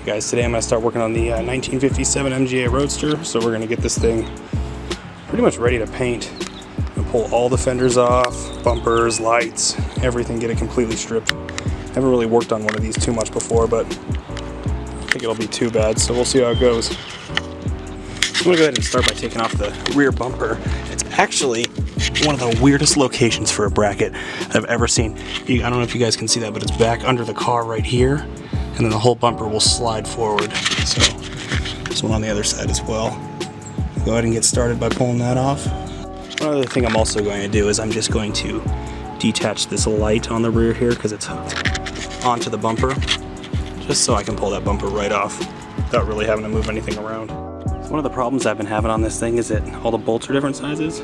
Guys, today I'm going to start working on the 1957 MGA Roadster. So we're going to get this thing pretty much ready to paint and pull all the fenders off, bumpers, lights, everything, get it completely stripped. Haven't really worked on one of these too much before, but I think it'll be too bad, so we'll see how it goes. I'm going to go ahead and start by taking off the rear bumper. It's actually one of the weirdest locations for a bracket I've ever seen. I don't know if you guys can see that, but it's back under the car right here, and then the whole bumper will slide forward. So this one on the other side as well. Go ahead and get started by pulling that off. One other thing I'm also going to do is I'm just going to detach this light on the rear here because it's hooked onto the bumper, just so I can pull that bumper right off without really having to move anything around. So one of the problems I've been having on this thing is that all the bolts are different sizes.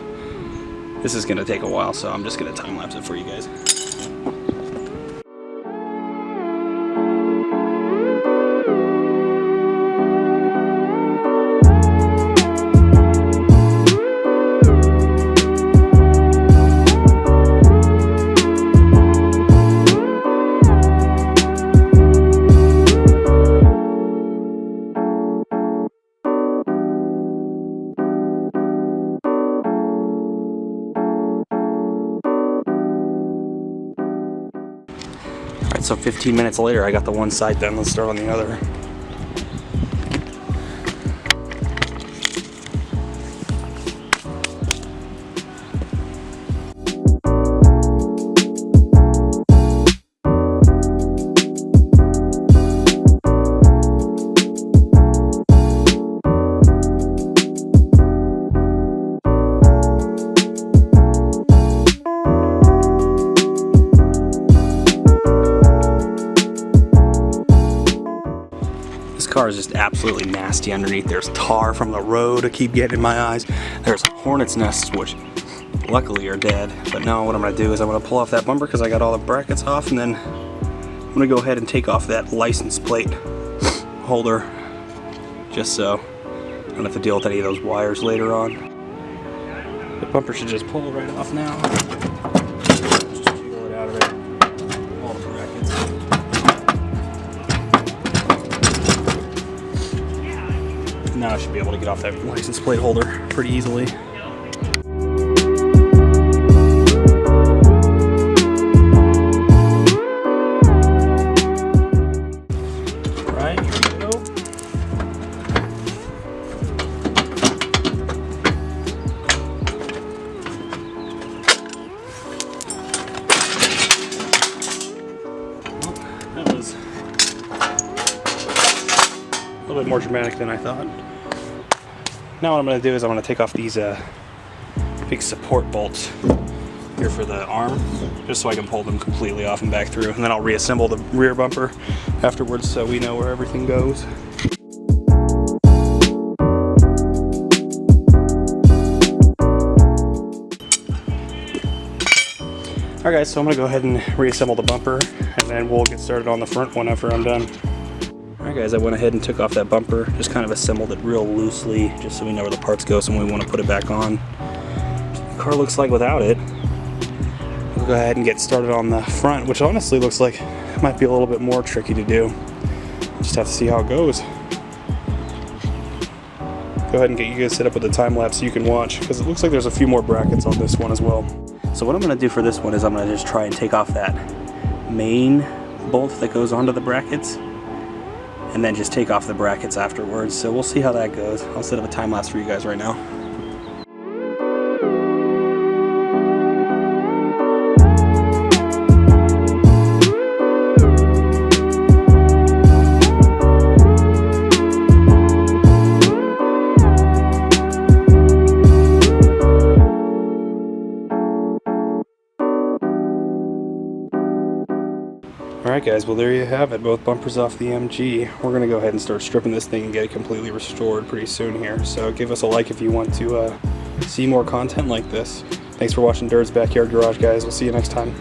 This is going to take a while, so I'm just going to time lapse it for you guys. So 15 minutes later, I got the one side done. Let's start on the other. This car is just absolutely nasty underneath. There's tar from the road I keep getting in my eyes. There's hornet's nests, which luckily are dead. But now what I'm going to do is I'm going to pull off that bumper because I got all the brackets off, and then I'm going to go ahead and take off that license plate holder just so I don't have to deal with any of those wires later on. The bumper should just pull right off now. Just jiggle it out of it. All the brackets. Now I should be able to get off that license plate holder pretty easily. Right, here we go. Well, that was a little bit more dramatic than I thought. Now what I'm going to do is I'm going to take off these big support bolts here for the arm, just so I can pull them completely off and back through, and then I'll reassemble the rear bumper afterwards so we know where everything goes. Alright guys, so I'm going to go ahead and reassemble the bumper, and then we'll get started on the front whenever I'm done. Alright guys, I went ahead and took off that bumper, just kind of assembled it real loosely, just so we know where the parts go, so when we want to put it back on. The car looks like without it. We'll go ahead and get started on the front, which honestly looks like it might be a little bit more tricky to do. Just have to see how it goes. Go ahead and get you guys set up with a time lapse so you can watch, because it looks like there's a few more brackets on this one as well. So what I'm going to do for this one is I'm going to just try and take off that main bolt that goes onto the brackets, and then just take off the brackets afterwards. So we'll see how that goes. I'll set up a time lapse for you guys right now. Alright guys, well there you have it, both bumpers off the MG. We're going to go ahead and start stripping this thing and get it completely restored pretty soon here. So give us a like if you want to see more content like this. Thanks for watching Dirt's Backyard Garage, guys. We'll see you next time.